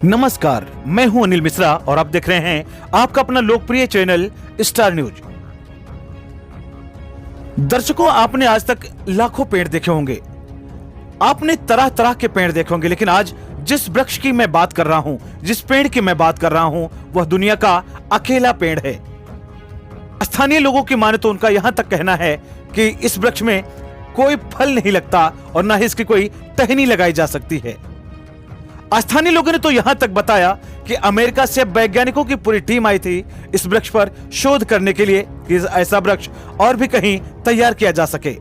नमस्कार, मैं हूं अनिल मिश्रा और आप देख रहे हैं आपका अपना लोकप्रिय चैनल स्टार न्यूज। दर्शकों, आपने आज तक लाखों पेड़ देखे होंगे, आपने तरह तरह के पेड़ देखे होंगे, लेकिन आज जिस वृक्ष की मैं बात कर रहा हूं, जिस पेड़ की मैं बात कर रहा हूं, वह दुनिया का अकेला पेड़ है। स्थानीय लोगों की माने तो उनका यहां तक कहना है कि इस वृक्ष में कोई फल नहीं लगता और न ही इसकी कोई टहनी लगाई जा सकती है। स्थानीय लोगों ने तो यहां तक बताया कि अमेरिका से वैज्ञानिकों की पूरी टीम आई थी इस वृक्ष पर शोध करने के लिए कि ऐसा वृक्ष और भी कहीं तैयार किया जा सके।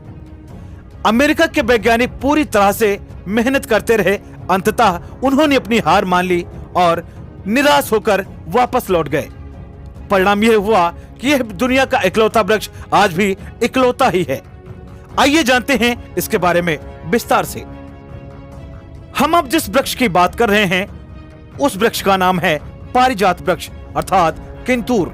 अमेरिका के वैज्ञानिक पूरी तरह से मेहनत करते रहे, अंततः उन्होंने अपनी हार मान ली और निराश होकर वापस लौट गए। परिणाम यह हुआ कि यह दुनिया का इकलौता वृक्ष आज भी इकलौता ही है। आइए जानते हैं इसके बारे में विस्तार से। हम अब जिस वृक्ष की बात कर रहे हैं उस वृक्ष का नाम है पारिजात वृक्ष अर्थात किंतूर।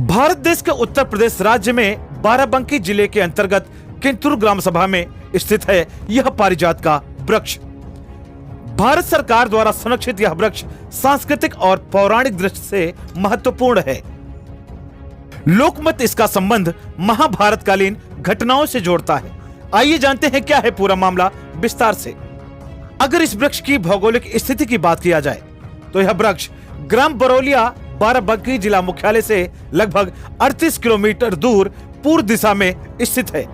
भारत देश के उत्तर प्रदेश राज्य में बाराबंकी जिले के अंतर्गत किंतूर ग्राम सभा में स्थित है यह पारिजात का वृक्ष। भारत सरकार द्वारा संरक्षित यह वृक्ष सांस्कृतिक और पौराणिक दृष्टि से महत्वपूर्ण है। लोकमत इसका संबंध महाभारतकालीन घटनाओं से जोड़ता है। आइए जानते हैं क्या है पूरा मामला विस्तार से। अगर इस वृक्ष की भौगोलिक स्थिति की बात किया जाए तो यह वृक्ष ग्राम बरौलिया बाराबंकी जिला मुख्यालय से लगभग 38 किलोमीटर दूर पूर्व दिशा में स्थित है।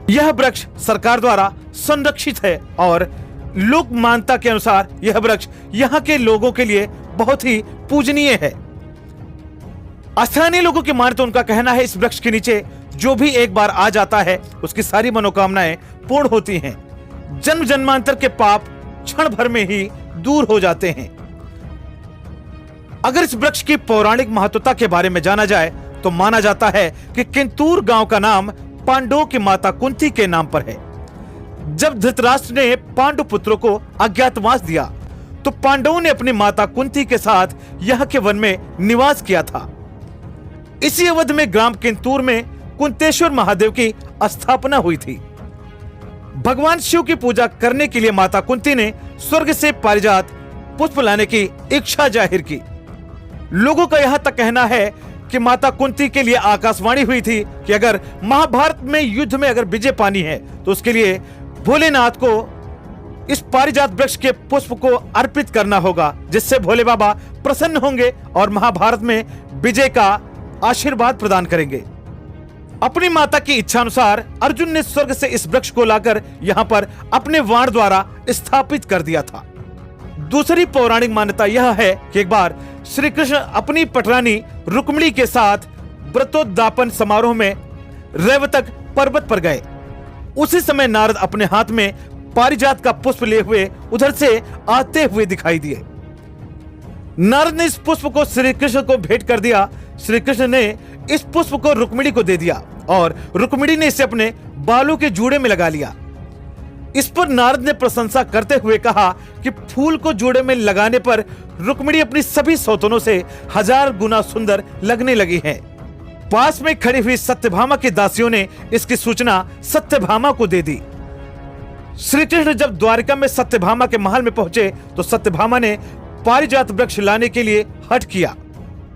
यह वृक्ष सरकार द्वारा संरक्षित है और लोक मान्यता के अनुसार यह वृक्ष यहाँ के लोगों के लिए बहुत ही पूजनीय है। स्थानीय लोगों की माने तो उनका कहना है इस वृक्ष के नीचे जो भी एक बार आ जाता है उसकी सारी मनोकामनाएं पूर्ण होती हैं। जन्म जन्मांतर के पाप क्षण भर में ही दूर हो जाते हैं। अगर इस वृक्ष की पौराणिक महत्वता के बारे में जाना जाए तो माना जाता है कि किंतूर गांव का नाम पांडवों की माता कुंती के नाम पर है। जब धृतराष्ट्र ने पांडु पुत्रों को अज्ञातवास दिया तो पांडवों ने अपनी माता कुंती के साथ यहां के वन में निवास किया था। इसी अवधि में ग्राम किंतूर में कुंतेश्वर महादेव की स्थापना हुई थी। भगवान शिव की पूजा करने के लिए माता कुंती ने स्वर्ग से पारिजात पुष्प लाने की इच्छा जाहिर की। लोगों का यहां तक कहना है कि माता कुंती के लिए आकाशवाणी हुई थी कि अगर महाभारत में युद्ध में अगर विजय पानी है तो उसके लिए भोलेनाथ को इस पारिजात वृक्ष के पुष्प को अर्पित करना होगा, जिससे भोले बाबा प्रसन्न होंगे और महाभारत में विजय का आशीर्वाद प्रदान करेंगे। अपनी माता की इच्छा अनुसार अर्जुन ने स्वर्ग से इस वृक्ष को लाकर यहाँ पर अपने वाण द्वारा स्थापित कर दिया था। दूसरी पौराणिक मान्यता यह है कि एक बार श्री कृष्ण अपनी पटरानी रुक्मिणी के साथ व्रतोद्यापन समारोह में रेवतक पर्वत पर गए। उसी समय नारद अपने हाथ में पारिजात का पुष्प लिए हुए उधर से आते हुए दिखाई दिए। नारद ने इस पुष्प को श्री कृष्ण को भेंट कर दिया। श्री कृष्ण ने इस पुष्प को रुक्मिणी को दे दिया और रुक्मिणी ने इसे अपने बालों के जूड़े में लगा लिया। इस पर नारद ने प्रशंसा करते हुए कहा कि फूल को जूड़े में लगाने पर रुक्मिणी अपनी सभी सौतनों से 1000 गुना सुंदर लगने लगी है। पास में खड़ी हुई सत्यभामा की दासियों ने इसकी सूचना सत्यभामा को दे दी। श्री कृष्ण जब द्वारिका में सत्यभामा के महल में पहुंचे तो सत्यभामा ने पारिजात वृक्ष लाने के लिए हठ किया।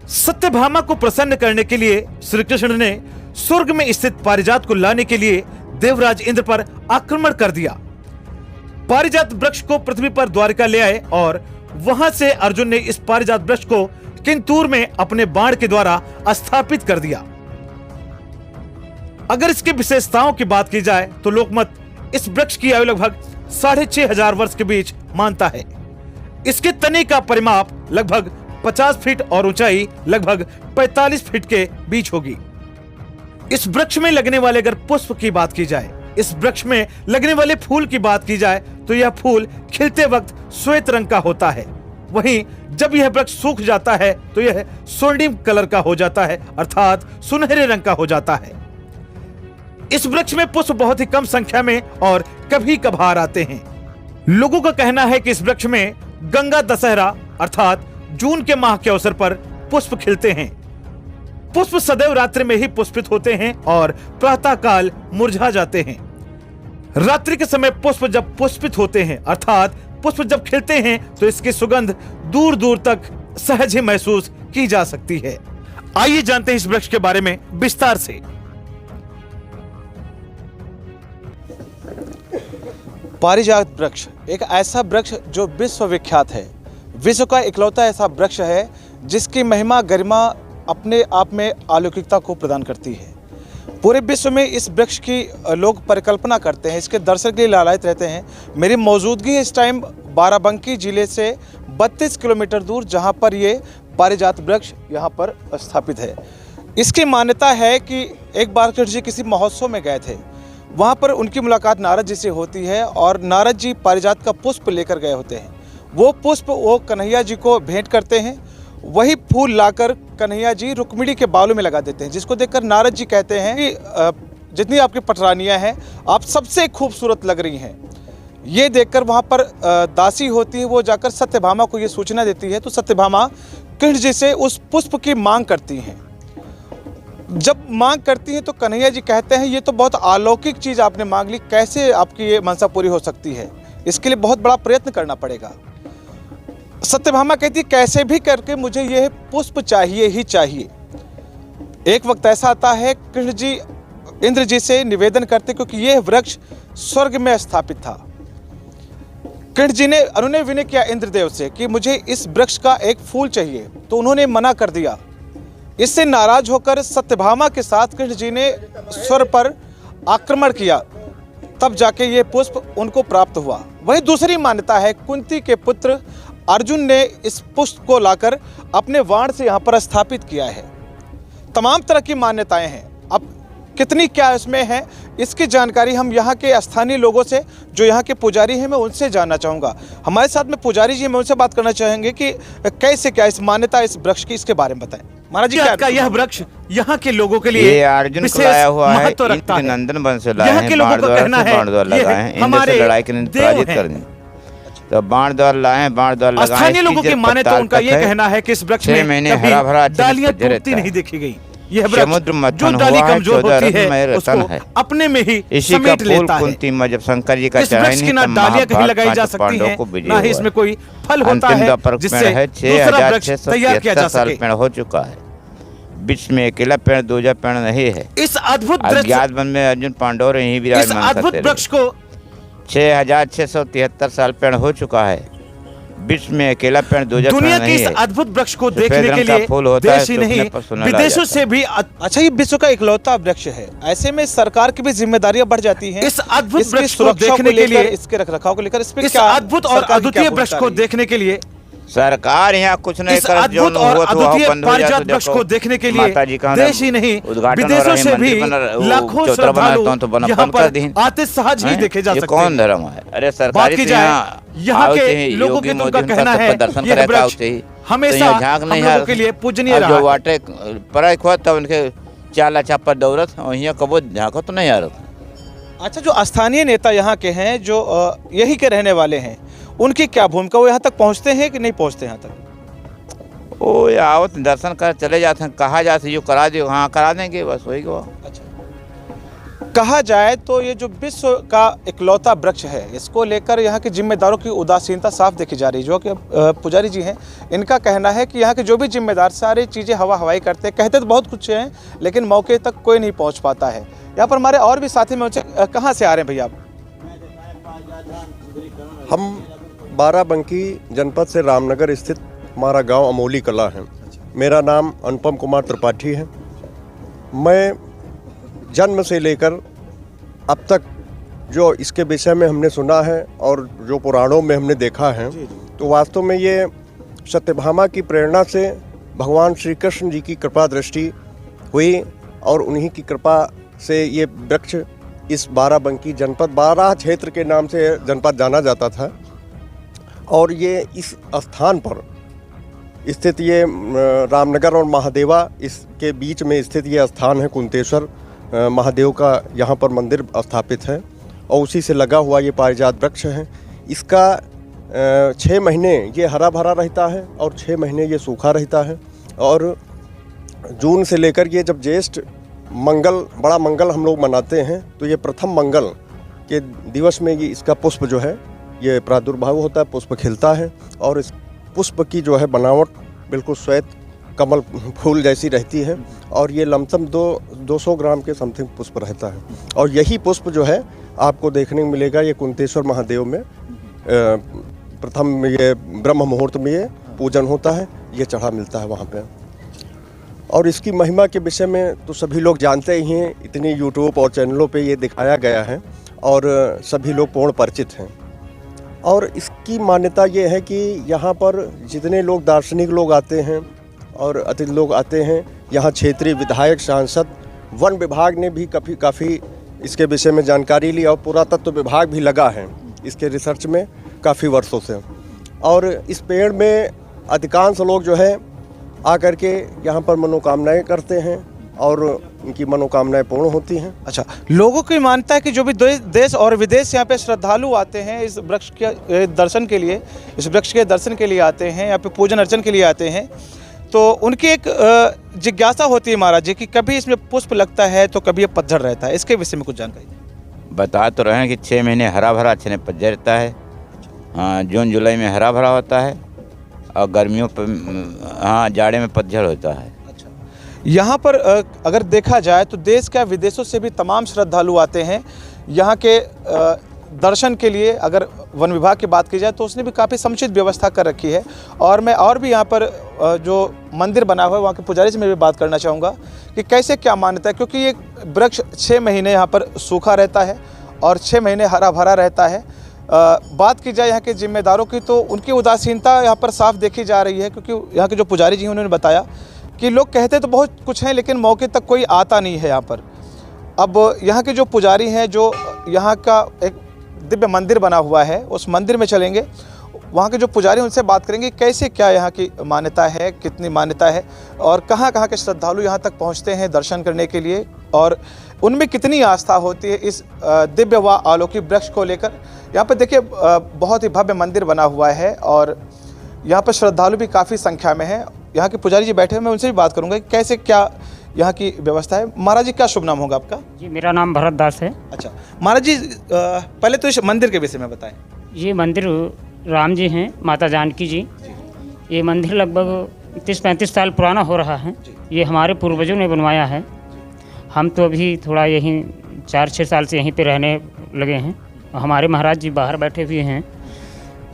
सत्यभामा को प्रसन्न करने के लिए श्री कृष्ण ने स्वर्ग में स्थित पारिजात को लाने के लिए देवराज इंद्र पर आक्रमण कर दिया। पारिजात वृक्ष को पृथ्वी पर द्वारिका ले आए और वहां से अर्जुन ने इस पारिजात वृक्ष को किंतूर में अपने बाण के द्वारा स्थापित कर दिया। अगर इसकी विशेषताओं की बात की जाए तो लोकमत इस वृक्ष की आयु लगभग 6500 वर्ष के बीच मानता है। इसके तने का परिमाप लगभग 50 फीट और ऊंचाई लगभग 45 फीट के बीच होगी। इस वृक्ष में लगने वाले अगर पुष्प की बात की जाए, इस वृक्ष में लगने वाले फूल की बात की जाए तो यह फूल खिलते वक्त श्वेत रंग का होता है। वहीं जब यह वृक्ष सूख जाता है तो यह स्वर्णिम कलर का हो जाता है अर्थात सुनहरे रंग का हो जाता है। इस वृक्ष में पुष्प बहुत ही कम संख्या में और कभी कभार आते हैं। लोगों का कहना है कि इस वृक्ष में गंगा दशहरा अर्थात जून के माह के अवसर पर पुष्प खिलते हैं। पुष्प सदैव रात्रि में ही पुष्पित होते हैं और प्रातः काल मुरझा जाते हैं। रात्रि के समय पुष्प जब पुष्पित होते हैं अर्थात पुष्प जब खिलते हैं तो इसकी सुगंध दूर दूर तक सहज ही महसूस की जा सकती है। आइए जानते हैं इस वृक्ष के बारे में विस्तार से। पारिजात वृक्ष एक ऐसा वृक्ष जो विश्वविख्यात है। विश्व का इकलौता ऐसा वृक्ष है जिसकी महिमा गरिमा अपने आप में अलौकिकता को प्रदान करती है। पूरे विश्व में इस वृक्ष की लोग परिकल्पना करते हैं, इसके दर्शन के लिए लालायित रहते हैं। मेरी मौजूदगी इस टाइम बाराबंकी जिले से 32 किलोमीटर दूर, जहां पर ये पारिजात वृक्ष यहाँ पर स्थापित है। इसकी मान्यता है कि एक बार कृष्ण जी किसी महोत्सव में गए थे, वहाँ पर उनकी मुलाकात नारद जी से होती है और नारद जी पारिजात का पुष्प लेकर गए होते हैं। वो पुष्प वो कन्हैया जी को भेंट करते हैं। वही फूल लाकर कन्हैया जी रुक्मिणी के बालों में लगा देते हैं, जिसको देखकर नारद जी कहते हैं कि जितनी आपकी पटरानियाँ हैं आप सबसे खूबसूरत लग रही हैं। ये देखकर वहाँ पर दासी होती है, वो जाकर सत्यभामा को ये सूचना देती है। तो सत्यभामा कृष्ण जी से उस पुष्प की मांग करती हैं। जब मांग करती हैं तो कन्हैया जी कहते हैं ये तो बहुत अलौकिक चीज़ आपने मांग ली, कैसे आपकी ये मनसा पूरी हो सकती है, इसके लिए बहुत बड़ा प्रयत्न करना पड़ेगा। सत्यभामा कहती है कैसे भी करके मुझे यह पुष्प चाहिए ही चाहिए। एक वक्त ऐसा आता है कृष्ण जी इंद्र जी से निवेदन करते, क्योंकि यह वृक्ष स्वर्ग में स्थापित था। कृष्ण जी ने अनुनय विनय किया इंद्रदेव से कि मुझे इस वृक्ष का एक फूल चाहिए, तो उन्होंने मना कर दिया। इससे नाराज होकर सत्यभामा के साथ कृष्ण जी ने स्वर्ग पर आक्रमण किया, तब जाके ये पुष्प उनको प्राप्त हुआ। वहीं दूसरी मान्यता है कुंती के पुत्र अर्जुन ने इस पुष्प को लाकर अपने वाण से यहाँ पर स्थापित किया है। तमाम तरह की मान्यताएं हैं। अब कितनी क्या इसमें है, इसकी जानकारी हम यहाँ के स्थानीय लोगों से, जो यहाँ के पुजारी हैं, मैं उनसे जानना चाहूँगा। हमारे साथ में पुजारी जी, मैं उनसे बात करना चाहेंगे कि कैसे क्या इस मान्यता इस वृक्ष की, इसके बारे में बताएं। महाराज जी, क्या यह वृक्ष यहाँ के लोगों के लिए अर्जुन को लाया हुआ है, नंदन वंश से लाए हैं, बाण द्वार हमारे लड़ाई के लिए पराजित कर दी, तो बाण द्वार लाए हैं, बाण द्वार लगाए। स्थानीय लोगों की माने तो उनका ये कहना है कि इस वृक्ष में हरा भरा डालियां टूटती नहीं देखी गई। यह समुद्र जो डाली कमजोर होती है उसको अपने में ही समेट लेता है। कुंती में जब शंकर जी का इस वृक्ष की ना डालियां कहीं लगाई जा सकती हैं, ना ही इसमें कोई फल होता है जिससे दूसरा वृक्ष तैयार किया जा सके। पेड़ हो चुका है, बीच में अकेला पेड़, दूजा पेड़ नहीं है। इस अद्भुत अज्ञात वन में अर्जुन पांडव यही विराजमान इस अद्भुत वृक्ष को 6673 साल पेड़ हो चुका है। बीच में अकेला पेड़, दूजा पेड़ नहीं है। दुनिया के इस अद्भुत वृक्ष को देखने के लिए देश ही नहीं विदेशों से भी अच्छा, ये विश्व का इकलौता वृक्ष है, ऐसे में सरकार की भी जिम्मेदारियां बढ़ जाती हैं। इस अद्भुत वृक्ष को देखने के लिए, इसके रखरखाव को लेकर, इस अद्भुत और अद्वितीय वृक्ष को देखने के लिए सरकार यहाँ कुछ नहीं कर, अद्भुत और अद्वितीय पारिजात वृक्ष को देखने के लिए देश ही नहीं विदेशों से भी लाखों श्रद्धालु यहाँ पर आते सहज ही देखे जा सकते हैं। कौन धर्म है? अरे सरकारी यहाँ के लोगों के तो उनका कहना है यह वृक्ष हमेशा हम लोगों के लिए पूजनीय रहा। जो वाटे पराई खुआ तब उनके चाला चापा दौरत वहीं कबो झाँको तो नहीं आ रहा। अच्छा, जो स्थानीय नेता यहाँ के हैं, जो यही के रहने वाले हैं, उनकी क्या भूमिका? वो यहाँ तक पहुँचते हैं कि नहीं पहुँचते यहाँ तक? वो आवत दर्शन कर चले जाते हैं, कहा जाते जो करा दो, हाँ करा देंगे, बस वही को। अच्छा, कहा जाए तो ये जो विश्व का इकलौता वृक्ष है, इसको लेकर यहाँ के जिम्मेदारों की उदासीनता साफ देखी जा रही है। जो कि पुजारी जी हैं, इनका कहना है कि यहाँ के जो भी जिम्मेदार सारी चीज़ें हवा हवाई करते हैं, कहते तो बहुत कुछ हैं, लेकिन मौके तक कोई नहीं पहुँच पाता है। यहाँ पर हमारे और भी साथी में, कहाँ से आ रहे हैं भैया आप? हम बाराबंकी जनपद से रामनगर स्थित हमारा गांव अमोली कला है। मेरा नाम अनुपम कुमार त्रिपाठी है। मैं जन्म से लेकर अब तक जो इसके विषय में हमने सुना है और जो पुराणों में हमने देखा है, तो वास्तव में ये सत्यभामा की प्रेरणा से भगवान श्री कृष्ण जी की कृपा दृष्टि हुई और उन्हीं की कृपा से ये वृक्ष इस बाराबंकी जनपद, बाराह क्षेत्र के नाम से जनपद जाना जाता था, और ये इस स्थान पर स्थित, ये रामनगर और महादेवा इसके बीच में स्थित ये स्थान है। कुंतेश्वर महादेव का यहाँ पर मंदिर स्थापित है और उसी से लगा हुआ ये पारिजात वृक्ष है। इसका 6 महीने ये हरा भरा रहता है और 6 महीने ये सूखा रहता है। और जून से लेकर ये जब ज्येष्ठ मंगल, बड़ा मंगल हम लोग मनाते हैं, तो ये प्रथम मंगल के दिवस में ये इसका पुष्प जो है ये प्रादुर्भाव होता है, पुष्प खिलता है और इस पुष्प की जो है बनावट बिल्कुल श्वेत कमल फूल जैसी रहती है और ये लमसम 200 ग्राम के समथिंग पुष्प रहता है। और यही पुष्प जो है आपको देखने को मिलेगा ये कुंतेश्वर महादेव में प्रथम ये ब्रह्म मुहूर्त में ये पूजन होता है, ये चढ़ा मिलता है वहाँ पे। और इसकी महिमा के विषय में तो सभी लोग जानते ही हैं, इतनी यूट्यूब और चैनलों पे ये दिखाया गया है और सभी लोग पूर्ण परिचित हैं। और इसकी मान्यता ये है कि यहाँ पर जितने लोग दार्शनिक लोग आते हैं और अतिथि लोग आते हैं, यहाँ क्षेत्रीय विधायक, सांसद, वन विभाग ने भी काफ़ी इसके विषय में जानकारी ली और पुरातत्व विभाग भी लगा है इसके रिसर्च में काफ़ी वर्षों से। और इस पेड़ में अधिकांश लोग जो है आकर के यहाँ पर मनोकामनाएं करते हैं और उनकी मनोकामनाएं पूर्ण होती हैं। अच्छा, लोगों की मानता है कि जो भी देश और विदेश यहाँ पे श्रद्धालु आते हैं इस वृक्ष के दर्शन के लिए, इस वृक्ष के दर्शन के लिए आते हैं, यहाँ पे पूजन अर्चन के लिए आते हैं, तो उनकी एक जिज्ञासा होती है महाराज जी कि कभी इसमें पुष्प लगता है तो कभी ये पतझड़ रहता है। इसके विषय में कुछ जानकारी बता तो रहे हैं कि 6 महीने हरा भरा अच्छे ने पतझड़ रहता है। हाँ, जून जुलाई में हरा भरा होता है और गर्मियों पर हाँ जाड़े में पतझड़ होता है। अच्छा, यहाँ पर अगर देखा जाए तो देश के विदेशों से भी तमाम श्रद्धालु आते हैं यहाँ के दर्शन के लिए। अगर वन विभाग की बात की जाए तो उसने भी काफ़ी समुचित व्यवस्था कर रखी है। और मैं और भी यहाँ पर जो मंदिर बना हुआ है वहाँ के पुजारी से मैं भी बात करना चाहूँगा कि कैसे क्या मान्यता है, क्योंकि ये वृक्ष 6 महीने यहाँ पर सूखा रहता है और 6 महीने हरा भरा रहता है। बात की जाए यहाँ के जिम्मेदारों की तो उनकी उदासीनता यहाँ पर साफ देखी जा रही है, क्योंकि यहाँ के जो पुजारी जी हैं उन्होंने बताया कि लोग कहते तो बहुत कुछ हैं लेकिन मौके तक कोई आता नहीं है यहाँ पर। अब यहाँ के जो पुजारी हैं, जो यहाँ का एक दिव्य मंदिर बना हुआ है, उस मंदिर में चलेंगे, वहाँ के जो पुजारी उनसे बात करेंगे कैसे क्या यहाँ की मान्यता है, कितनी मान्यता है और कहाँ कहाँ के श्रद्धालु यहाँ तक पहुँचते हैं दर्शन करने के लिए और उनमें कितनी आस्था होती है इस दिव्य व अलौकिक वृक्ष को लेकर। यहाँ पर देखिए बहुत ही भव्य मंदिर बना हुआ है और यहाँ पर श्रद्धालु भी काफ़ी संख्या में हैं। यहाँ के पुजारी जी बैठे हैं, मैं उनसे भी बात करूँगा कि कैसे क्या यहाँ की व्यवस्था है। महाराज जी, क्या शुभ नाम होगा आपका? जी, मेरा नाम भरत दास है। अच्छा महाराज जी, पहले तो इस मंदिर के विषय में बताएं। ये मंदिर राम जी हैं, माता जानकी जी। ये मंदिर लगभग 30-35 साल पुराना हो रहा है। ये हमारे पूर्वजों ने बनवाया है। हम तो अभी थोड़ा यहीं 4-6 साल से यहीं पे रहने लगे हैं। हमारे महाराज जी बाहर बैठे हुए हैं,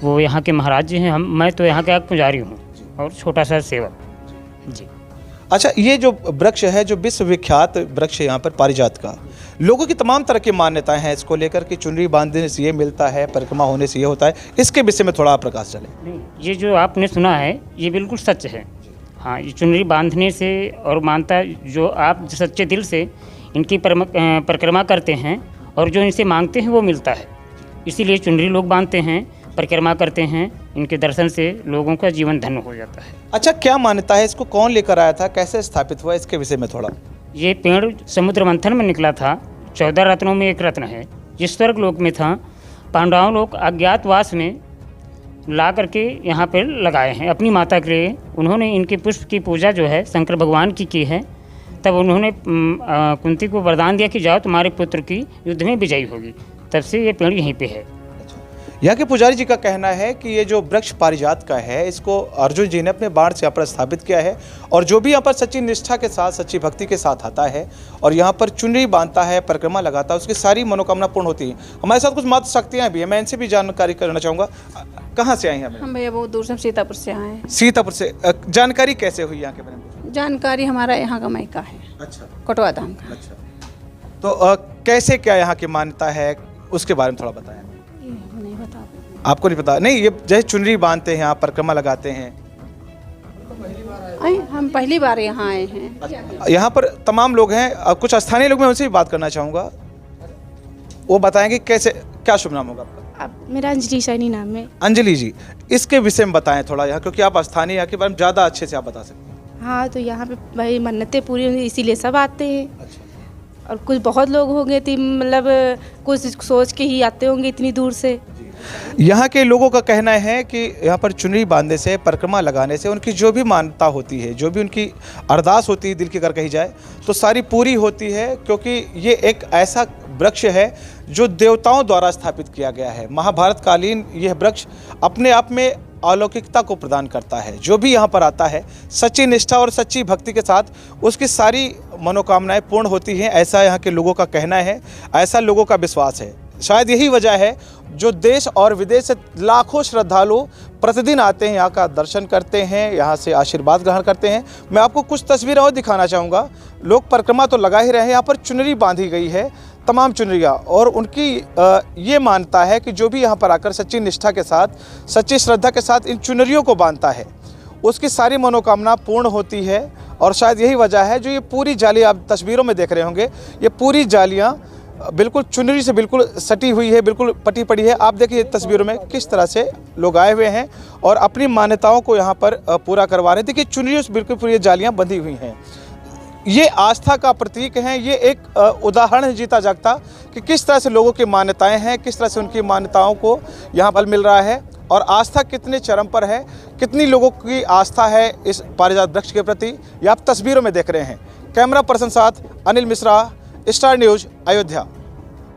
वो यहाँ के महाराज जी हैं। मैं तो यहाँ का एक पुजारी हूँ और छोटा सा सेवक जी। अच्छा, ये जो वृक्ष है, जो विश्वविख्यात वृक्ष है यहाँ पर पारिजात का, लोगों की तमाम तरह की मान्यताएं हैं इसको लेकर कि चुनरी बांधने से ये मिलता है, परिक्रमा होने से ये होता है। इसके विषय में थोड़ा प्रकाश डालें। नहीं, ये जो आपने सुना है ये बिल्कुल सच है। हाँ, ये चुनरी बांधने से और मानता जो आप सच्चे दिल से इनकी परिक्रमा करते हैं और जो इनसे मांगते हैं वो मिलता है। इसीलिए चुनरी लोग बांधते हैं, परिक्रमा करते हैं। इनके दर्शन से लोगों का जीवन धन्य हो जाता है। अच्छा, क्या मान्यता है, इसको कौन लेकर आया था, कैसे स्थापित हुआ, इसके विषय में थोड़ा? ये पेड़ समुद्र मंथन में निकला था। 14 रत्नों में एक रत्न है, जिस स्वर्ग लोक में था। पांडवों लोग अज्ञातवास में ला करके यहाँ पर लगाए हैं अपनी माता के लिए। उन्होंने इनके पुष्प की पूजा जो है शंकर भगवान की है। तब उन्होंने कुंती को वरदान दिया कि जाओ तुम्हारे पुत्र की युद्ध में विजयी होगी। तब से ये पेड़ यहीं पे है। यहाँ के पुजारी जी का कहना है कि ये जो वृक्ष पारिजात का है, इसको अर्जुन जी ने अपने बाण से यहाँ पर स्थापित किया है और जो भी यहाँ पर सच्ची निष्ठा के साथ, सच्ची भक्ति के साथ आता है और यहाँ पर चुनरी बांधता है, परिक्रमा लगाता है, उसकी सारी मनोकामना पूर्ण होती है। हमारे साथ कुछ माता शक्तियाँ भी हैं, मैं इनसे भी जानकारी करना चाहूँगा। कहाँ से आई हैं? हम भैया बहुत दूर से सीतापुर से आए हैं। सीतापुर से। जानकारी कैसे हुई यहाँ के बारे में? जानकारी हमारा यहाँ का मायका है। अच्छा, कटवा धाम का। अच्छा, तो कैसे क्या यहाँ की मान्यता है, उसके बारे में थोड़ा बताएं। नहीं बता, आपको नहीं पता? नहीं, ये जैसे चुनरी बांधते हैं, यहाँ परिक्रमा लगाते हैं। हम पहली बार यहाँ आए हैं। यहाँ पर तमाम लोग हैं, कुछ स्थानीय लोग, मैं उनसे भी बात करना चाहूँगा। वो बताएंगे कैसे, क्या शुभ नाम होगा आपका? मेरा अंजलि सैनी नाम है। अंजलि जी, इसके विषय में बताएं थोड़ा यहाँ, क्योंकि आप स्थानीय यहाँ के बारे में ज़्यादा अच्छे से आप बता सकते हैं। हाँ, तो यहाँ पे भाई मन्नतें पूरी होंगी इसीलिए सब आते हैं। अच्छा। और कुछ बहुत लोग होंगे, मतलब कुछ सोच के ही आते होंगे इतनी दूर से। यहाँ के लोगों का कहना है कि यहाँ पर चुनरी बांधने से, परिक्रमा लगाने से उनकी जो भी मान्यता होती है, जो भी उनकी अरदास होती है दिल की अगर कही जाए तो सारी पूरी होती है, क्योंकि ये एक ऐसा वृक्ष है जो देवताओं द्वारा स्थापित किया गया है। महाभारत कालीन यह वृक्ष अपने आप में अलौकिकता को प्रदान करता है। जो भी यहाँ पर आता है सच्ची निष्ठा और सच्ची भक्ति के साथ उसकी सारी मनोकामनाएं पूर्ण होती हैं, ऐसा यहाँ के लोगों का कहना है, ऐसा लोगों का विश्वास है। शायद यही वजह है जो देश और विदेश से लाखों श्रद्धालु प्रतिदिन आते हैं, यहाँ का दर्शन करते हैं, यहाँ से आशीर्वाद ग्रहण करते हैं। मैं आपको कुछ तस्वीरें और दिखाना चाहूँगा। लोग परिक्रमा तो लगा ही रहे हैं, यहाँ पर चुनरी बांधी गई है, तमाम चुनरियाँ, और उनकी ये मानता है कि जो भी यहाँ पर आकर सच्ची निष्ठा के साथ, सच्ची श्रद्धा के साथ इन चुनरियों को बांधता है उसकी सारी मनोकामना पूर्ण होती है। और शायद यही वजह है जो ये पूरी जाली आप तस्वीरों में देख रहे होंगे, ये पूरी जालियाँ बिल्कुल चुनरी से बिल्कुल सटी हुई है, बिल्कुल पटी पड़ी है। आप देखिए तस्वीरों में किस तरह से लोग आए हुए हैं और अपनी मान्यताओं को यहाँ पर पूरा करवा रहे हैं। देखिए चुनरियों से बिल्कुल पूरी जालियाँ बंधी हुई हैं। ये आस्था का प्रतीक है, ये एक उदाहरण है जीता जागता कि किस तरह से लोगों की मान्यताएं हैं, किस तरह से उनकी मान्यताओं को यहाँ फल मिल रहा है और आस्था कितने चरम पर है, कितनी लोगों की आस्था है इस पारिजात वृक्ष के प्रति, ये आप तस्वीरों में देख रहे हैं। कैमरा पर्सन साथ अनिल मिश्रा, स्टार न्यूज़, अयोध्या।